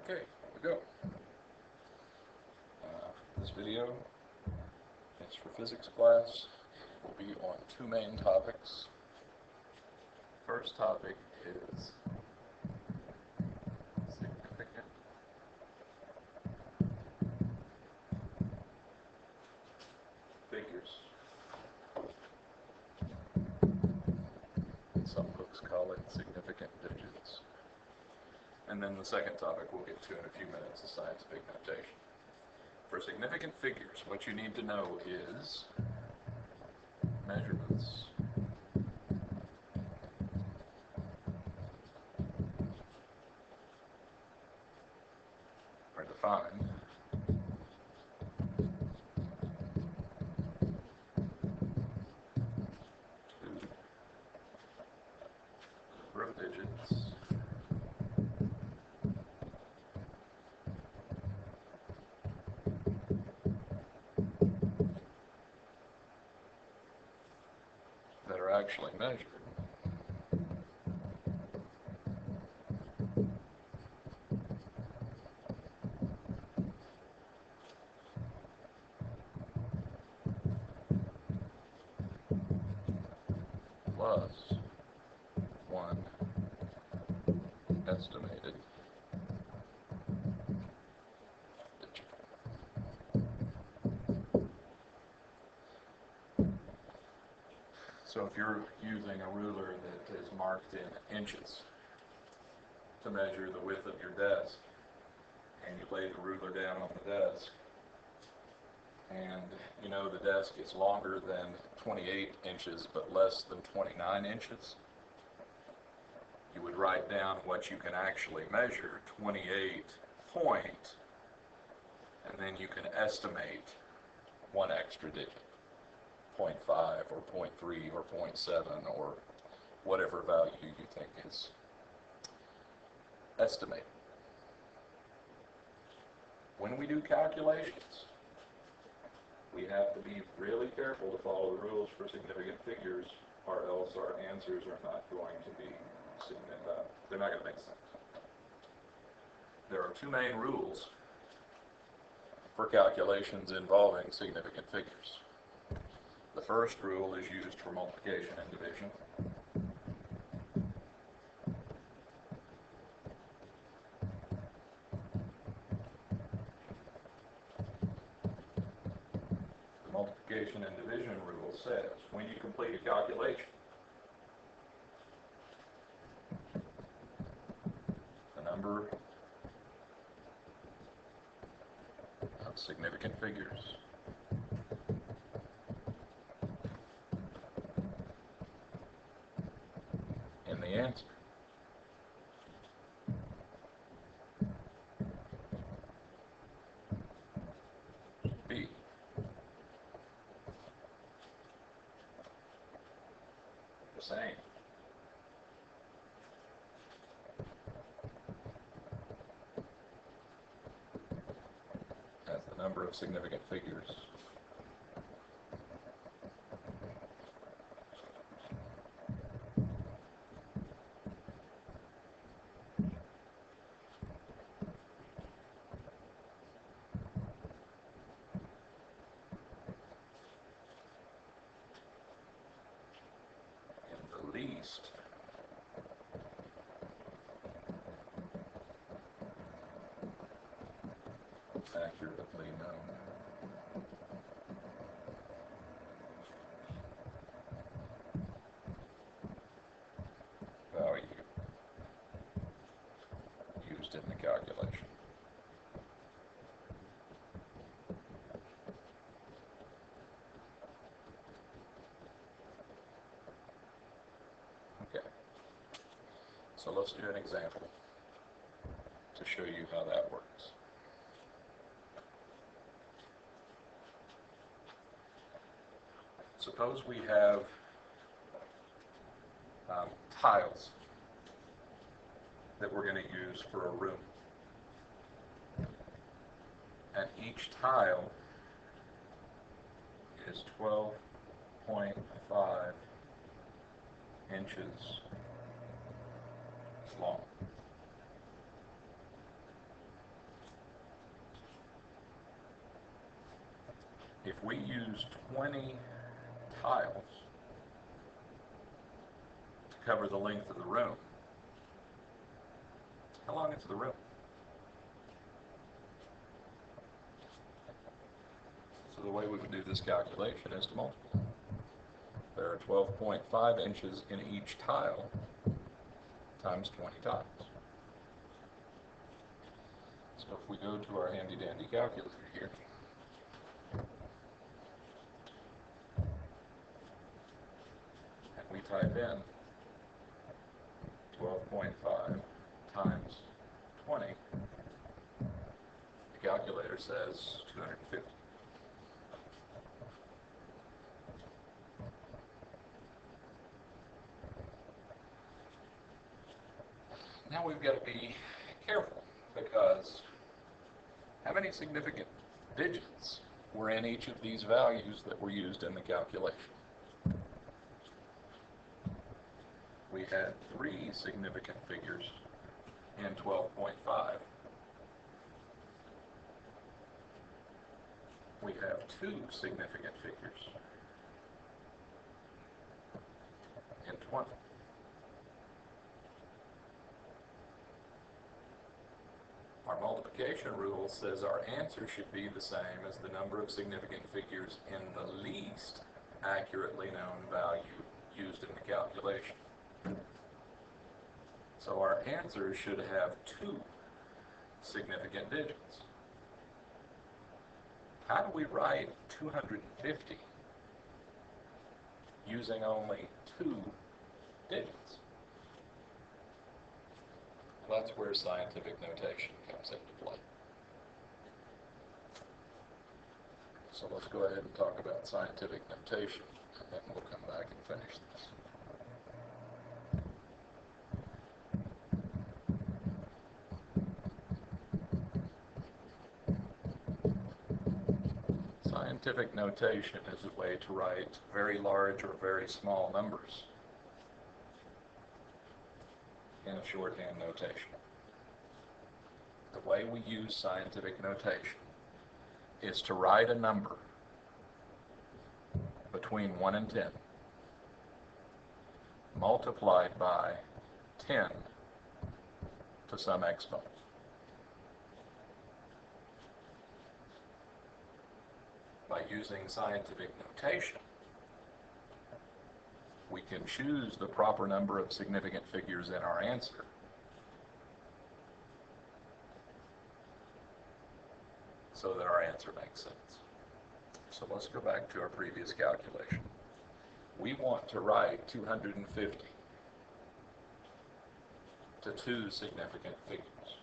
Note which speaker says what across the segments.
Speaker 1: Okay, here we go. This video is for physics class. It will be on two main topics. First topic is significant figures. Some books call it significant digits. And then the second topic we'll get to in a few minutes is scientific notation. For significant figures, what you need to know is measurements are defined to number of digits that are actually measured plus one estimated digit. So if you're using a ruler that is marked in inches to measure the width of your desk, and you lay the ruler down on the desk, and you know the desk is longer than 28 inches but less than 29 inches, you would write down what you can actually measure, 28 point, and then you can estimate one extra digit, 0.5 or 0.3 or 0.7 or whatever value you think is estimated. When we do calculations, we have to be really careful to follow the rules for significant figures, or else our answers are not going to be they're not going to make sense. There are two main rules for calculations involving significant figures. The first rule is used for multiplication and division. The multiplication and division rule says when you complete a calculation, the number of significant figures in the answer should be the same as the number of significant figures in the least accurately known value used in the calculation. Okay, so let's do an example to show you how that works. Suppose we have tiles that we're going to use for a room, and each tile is 12.5 inches long. we use 20 tiles to cover the length of the room, how long is the room? So the way we would do this calculation is to multiply. There are 12.5 inches in each tile times 20 tiles. So if we go to our handy dandy calculator here, and we type in 12.5 times 20, the calculator says 250. Now we've got to be careful, because how many significant digits were in each of these values that were used in the calculation? We had 3 significant figures in 12.5. We have 2 significant figures in 20. Our multiplication rule says our answer should be the same as the number of significant figures in the least accurately known value used in the calculation. So our answer should have 2 significant digits. How do we write 250 using only 2 digits? Well, that's where scientific notation comes into play. So let's go ahead and talk about scientific notation, and then we'll come back and finish this. Scientific notation is a way to write very large or very small numbers in a shorthand notation. The way we use scientific notation is to write a number between 1 and 10 multiplied by 10 to some exponent. By using scientific notation, we can choose the proper number of significant figures in our answer, so that our answer makes sense. So let's go back to our previous calculation. We want to write 250 to 2 significant figures.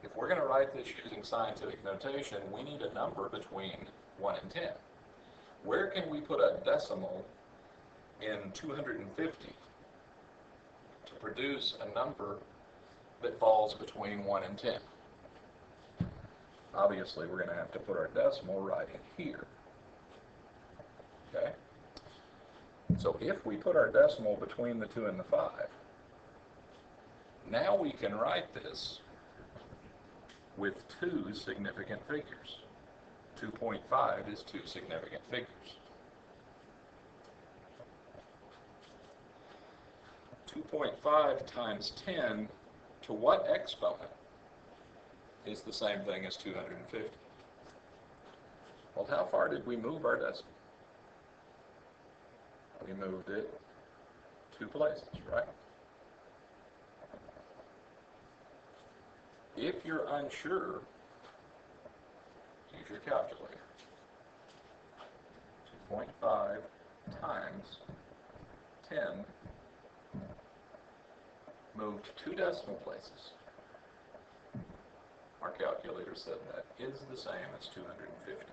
Speaker 1: If we're going to write this using scientific notation, we need a number between 1 and 10. Where can we put a decimal in 250 to produce a number that falls between 1 and 10? Obviously, we're going to have to put our decimal right in here. Okay? So if we put our decimal between the 2 and the 5, now we can write this with 2 significant figures. 2.5 is 2 significant figures. 2.5 times 10 to what exponent is the same thing as 250? Well, how far did we move our decimal? We moved it 2 places, right? If you're unsure, use your calculator. 2.5 times 10 moved 2 decimal places. Our calculator said that is the same as 250.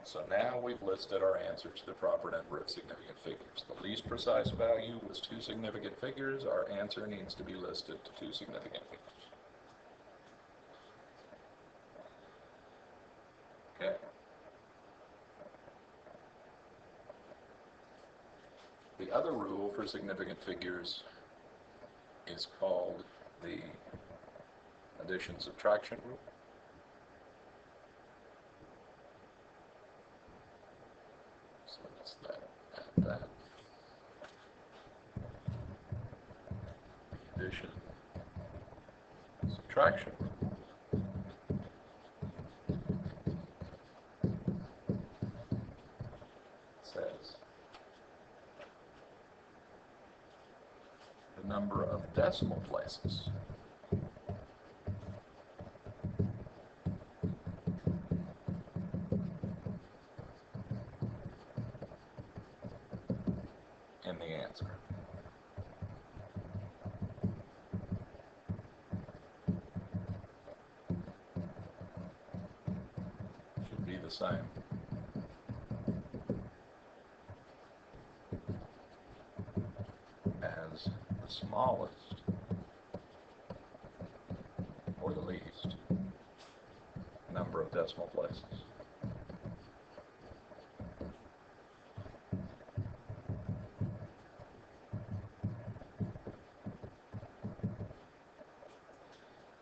Speaker 1: So now we've listed our answer to the proper number of significant figures. The least precise value was 2 significant figures. Our answer needs to be listed to 2 significant figures. Okay. The other rule for significant figures is called the addition-subtraction rule. addition, subtraction. Says the number of decimal places in the answer. Should be the same as the smallest or the least number of decimal places.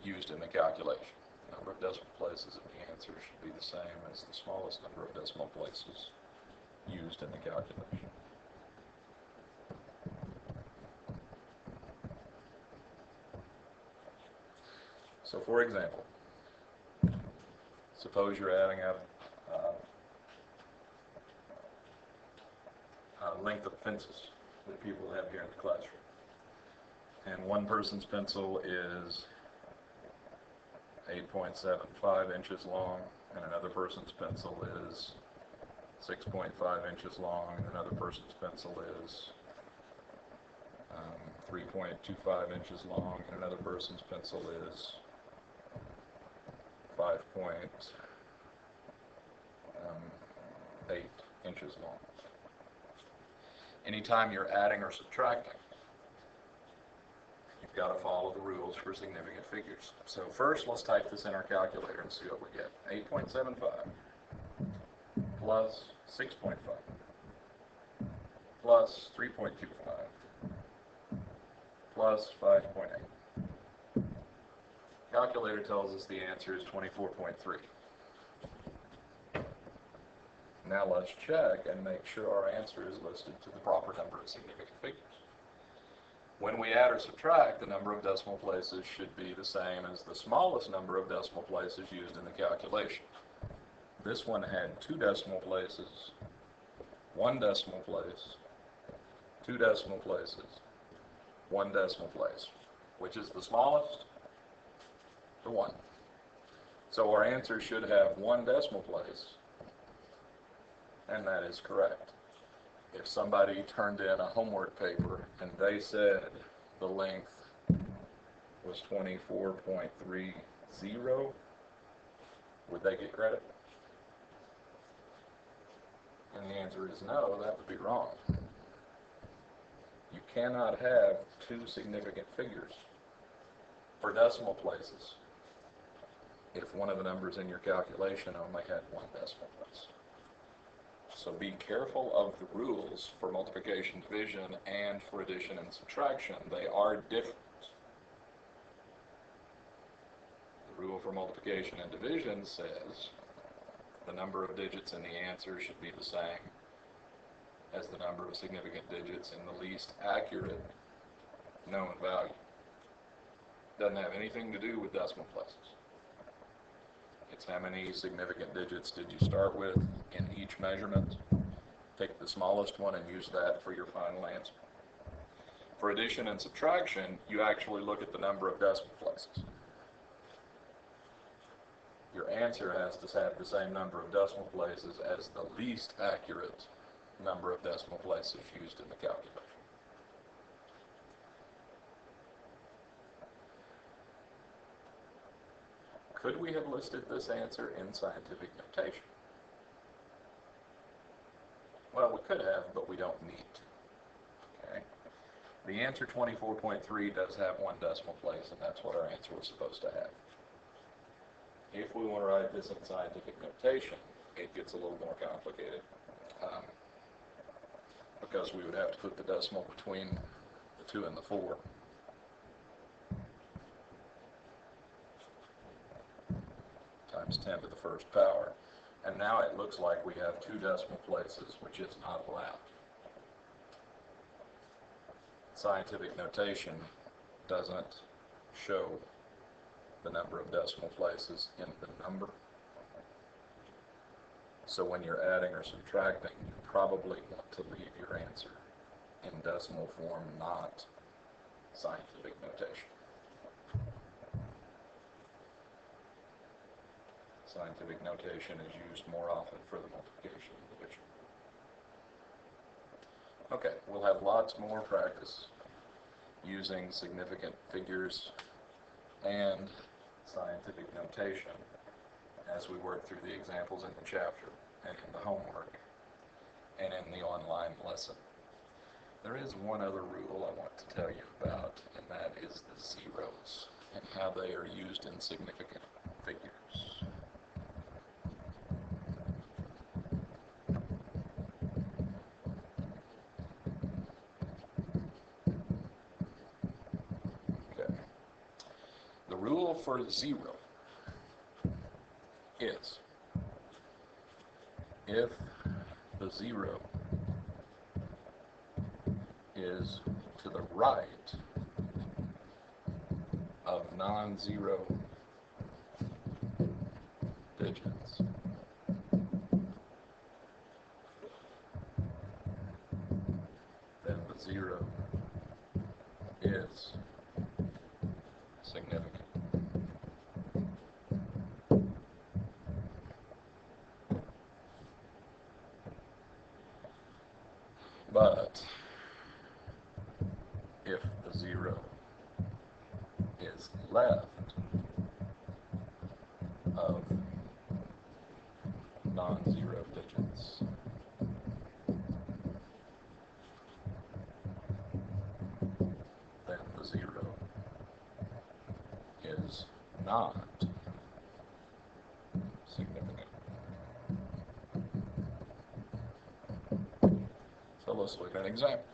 Speaker 1: Used in the calculation. The number of decimal places in the answer should be the same as the smallest number of decimal places used in the calculation. So for example, suppose you're adding up length of fences that people have here in the classroom. And one person's pencil is 8.75 inches long, and another person's pencil is 6.5 inches long, and another person's pencil is 3.25 inches long, and another person's pencil is 5.8 inches long. Anytime you're adding or subtracting, you've got to follow the rules for significant figures. So first, let's type this in our calculator and see what we get. 8.75 plus 6.5 plus 3.25 plus 5.8. Calculator tells us the answer is 24.3. Now let's check and make sure our answer is listed to the proper number of significant figures. When we add or subtract, the number of decimal places should be the same as the smallest number of decimal places used in the calculation. This one had 2 decimal places, 1 decimal place, 2 decimal places, 1 decimal place. Which is the smallest? The 1. So our answer should have 1 decimal place, and that is correct. If somebody turned in a homework paper and they said the length was 24.30, would they get credit? And the answer is no, that would be wrong. You cannot have 2 significant figures for decimal places if one of the numbers in your calculation only had 1 decimal place. So be careful of the rules for multiplication, division, and for addition and subtraction. They are different. The rule for multiplication and division says the number of digits in the answer should be the same as the number of significant digits in the least accurate known value. Doesn't have anything to do with decimal places. It's how many significant digits did you start with in each measurement. Pick the smallest one and use that for your final answer. For addition and subtraction, you actually look at the number of decimal places. Your answer has to have the same number of decimal places as the least accurate number of decimal places used in the calculation. Could we have listed this answer in scientific notation? Well, we could have, but we don't need to. Okay. The answer 24.3 does have 1 decimal place, and that's what our answer was supposed to have. If we want to write this in scientific notation, it gets a little more complicated, because we would have to put the decimal between the 2 and the 4. Times 10 to the first power. And now it looks like we have 2 decimal places, which is not allowed. Scientific notation doesn't show the number of decimal places in the number. So when you're adding or subtracting, you probably want to leave your answer in decimal form, not scientific notation. Scientific notation is used more often for the multiplication and division. Okay, we'll have lots more practice using significant figures and scientific notation as we work through the examples in the chapter and in the homework and in the online lesson. There is one other rule I want to tell you about, and that is the zeros and how they are used in significant figures. Okay. The rule for 0 is if the 0 is to the right of non-zero digits, then the 0 is significant. But if the 0 is left of non-zero digits, then the 0 is not significant. So let's look at an example.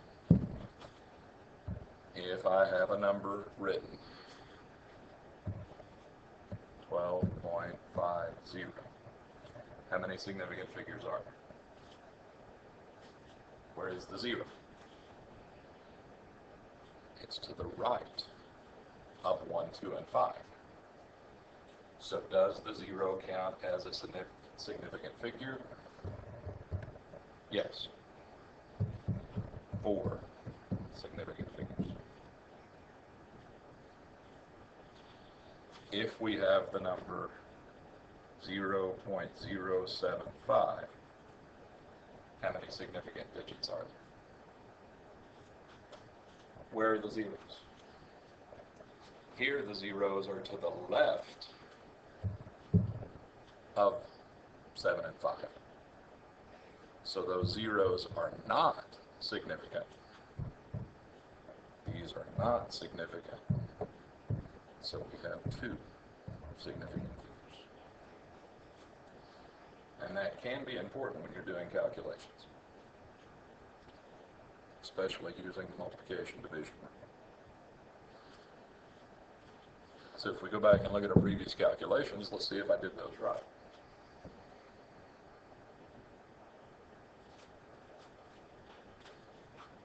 Speaker 1: If I have a number written, 12.50, how many significant figures are there? Where is the 0? It's to the right of 1, 2, and 5. So does the 0 count as a significant figure? Yes. 4 significant figures. If we have the number 0.075, how many significant digits are there? Where are the zeros? Here the zeros are to the left of 7 and 5. So those zeros are not significant. These are not significant. So we have 2 significant figures. And that can be important when you're doing calculations, especially using multiplication division. So if we go back and look at our previous calculations, let's see if I did those right.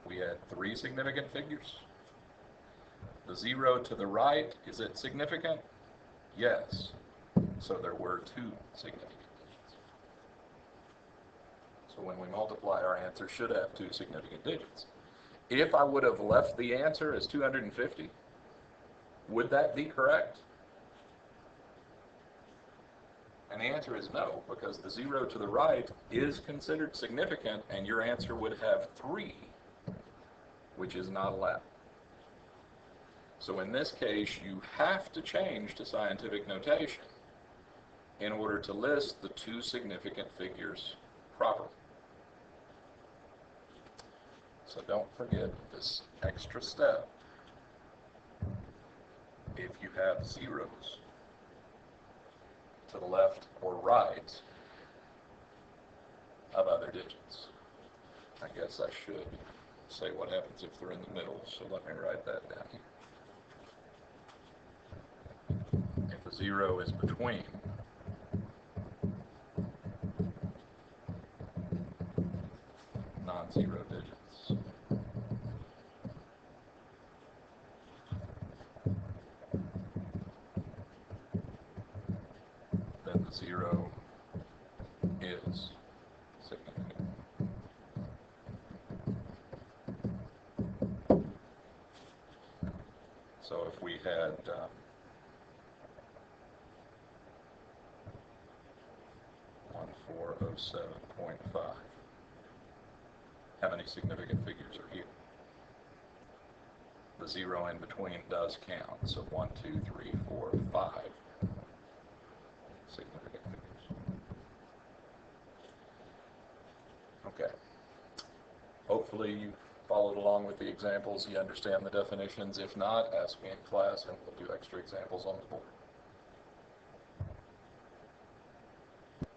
Speaker 1: We had 3 significant figures. The 0 to the right, is it significant? Yes. So there were 2 significant digits. So when we multiply, our answer should have 2 significant digits. If I would have left the answer as 250, would that be correct? And the answer is no, because the 0 to the right is considered significant, and your answer would have 3, which is not allowed. So in this case, you have to change to scientific notation in order to list the 2 significant figures properly. So don't forget this extra step if you have zeros to the left or right of other digits. I guess I should say what happens if they're in the middle, so let me write that down here. If the 0 is between non-zero digits, the 0 is significant. So if we had 1407.5, how many significant figures are here? The 0 in between does count, so 1, 2, 3, 4, 5 significant figures. Okay. Hopefully you followed along with the examples, you understand the definitions. If not, ask me in class and we'll do extra examples on the board.